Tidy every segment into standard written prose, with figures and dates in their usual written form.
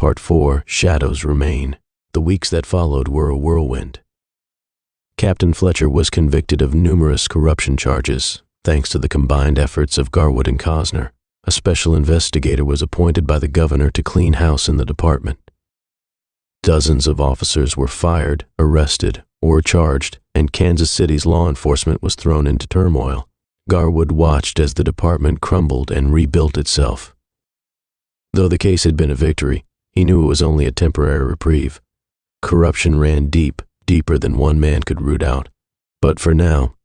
Part 4, Shadows Remain. The weeks that followed were a whirlwind. Captain Fletcher was convicted of numerous corruption charges, thanks to the combined efforts of Garwood and Cosner. A special investigator was appointed by the governor to clean house in the department. Dozens of officers were fired, arrested, or charged, and Kansas City's law enforcement was thrown into turmoil. Garwood watched as the department crumbled and rebuilt itself. Though the case had been a victory, he knew it was only a temporary reprieve. Corruption ran deep, deeper than one man could root out. But for now,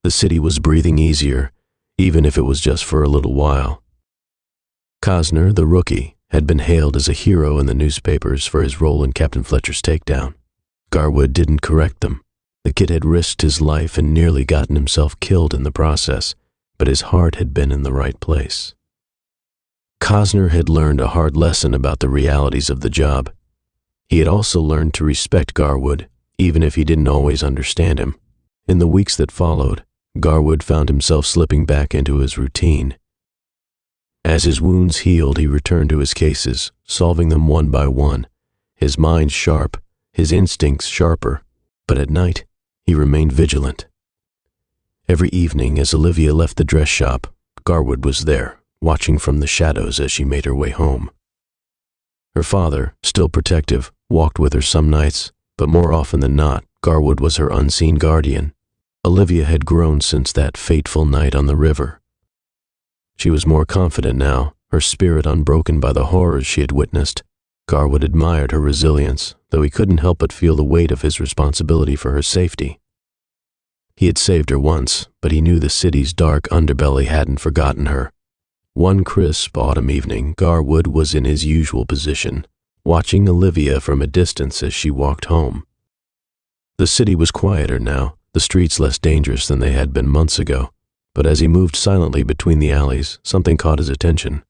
the city was breathing easier, even if it was just for a little while. Cosner, the rookie, had been hailed as a hero in the newspapers for his role in Captain Fletcher's takedown. Garwood didn't correct them. The kid had risked his life and nearly gotten himself killed in the process, but his heart had been in the right place. Cosner had learned a hard lesson about the realities of the job. He had also learned to respect Garwood, even if he didn't always understand him. In the weeks that followed, Garwood found himself slipping back into his routine. As his wounds healed, he returned to his cases, solving them one by one, his mind sharp, his instincts sharper, but at night, he remained vigilant. Every evening, as Olivia left the dress shop, Garwood was there, watching from the shadows as she made her way home. Her father, still protective, walked with her some nights, but more often than not, Garwood was her unseen guardian. Olivia had grown since that fateful night on the river. She was more confident now, her spirit unbroken by the horrors she had witnessed. Garwood admired her resilience, though he couldn't help but feel the weight of his responsibility for her safety. He had saved her once, but he knew the city's dark underbelly hadn't forgotten her. One crisp autumn evening, Garwood was in his usual position, watching Olivia from a distance as she walked home. The city was quieter now, the streets less dangerous than they had been months ago, but as he moved silently between the alleys, something caught his attention.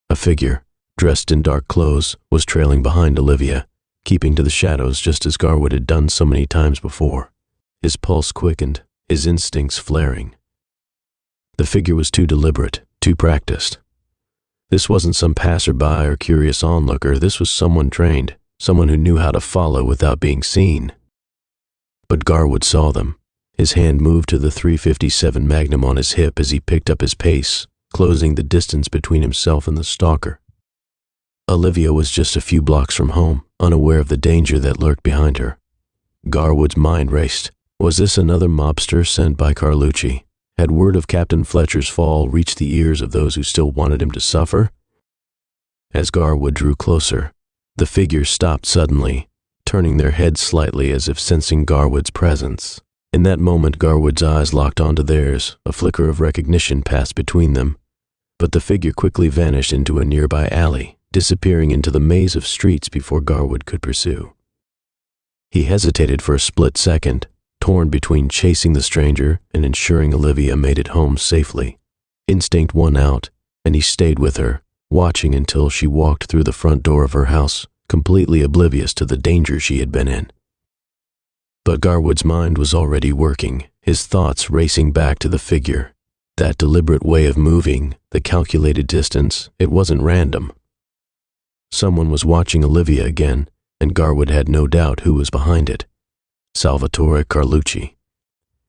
A figure, dressed in dark clothes, was trailing behind Olivia, keeping to the shadows just as Garwood had done so many times before. His pulse quickened, his instincts flaring. The figure was too deliberate, too practiced. This wasn't some passerby or curious onlooker, this was someone trained, someone who knew how to follow without being seen. But Garwood saw them. His hand moved to the .357 Magnum on his hip as he picked up his pace, closing the distance between himself and the stalker. Olivia was just a few blocks from home, unaware of the danger that lurked behind her. Garwood's mind raced. Was this another mobster sent by Carlucci? Had word of Captain Fletcher's fall reached the ears of those who still wanted him to suffer? As Garwood drew closer, the figures stopped suddenly, turning their heads slightly as if sensing Garwood's presence. In that moment, Garwood's eyes locked onto theirs, a flicker of recognition passed between them, but the figure quickly vanished into a nearby alley, disappearing into the maze of streets before Garwood could pursue. He hesitated for a split second, torn between chasing the stranger and ensuring Olivia made it home safely. Instinct won out, and he stayed with her, watching until she walked through the front door of her house, completely oblivious to the danger she had been in. But Garwood's mind was already working, his thoughts racing back to the figure. That deliberate way of moving, the calculated distance, it wasn't random. Someone was watching Olivia again, and Garwood had no doubt who was behind it. Salvatore Carlucci.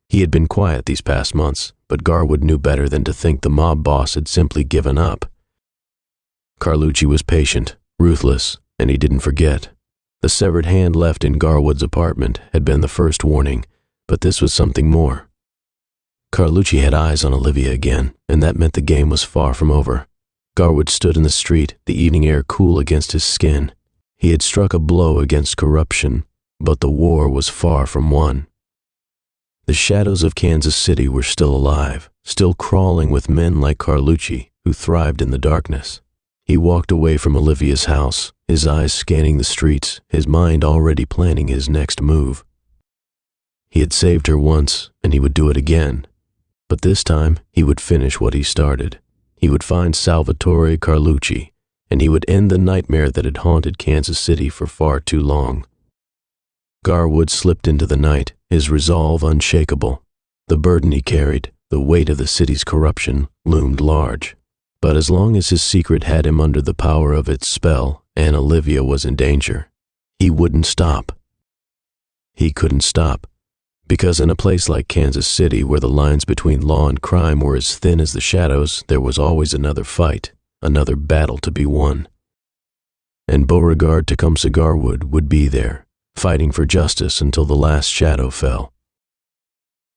He had been quiet these past months, but Garwood knew better than to think the mob boss had simply given up. Carlucci was patient, ruthless, and he didn't forget. The severed hand left in Garwood's apartment had been the first warning, but this was something more. Carlucci had eyes on Olivia again, and that meant the game was far from over. Garwood stood in the street, the evening air cool against his skin. He had struck a blow against corruption, but the war was far from won. The shadows of Kansas City were still alive, still crawling with men like Carlucci, who thrived in the darkness. He walked away from Olivia's house, his eyes scanning the streets, his mind already planning his next move. He had saved her once, and he would do it again. But this time, he would finish what he started. He would find Salvatore Carlucci, and he would end the nightmare that had haunted Kansas City for far too long. Garwood slipped into the night, his resolve unshakable. The burden he carried, the weight of the city's corruption, loomed large. But as long as his secret had him under the power of its spell, Aunt Olivia was in danger. He wouldn't stop. He couldn't stop, because in a place like Kansas City, where the lines between law and crime were as thin as the shadows, there was always another fight, another battle to be won. And Beauregard Tecumseh Garwood would be there, fighting for justice until the last shadow fell.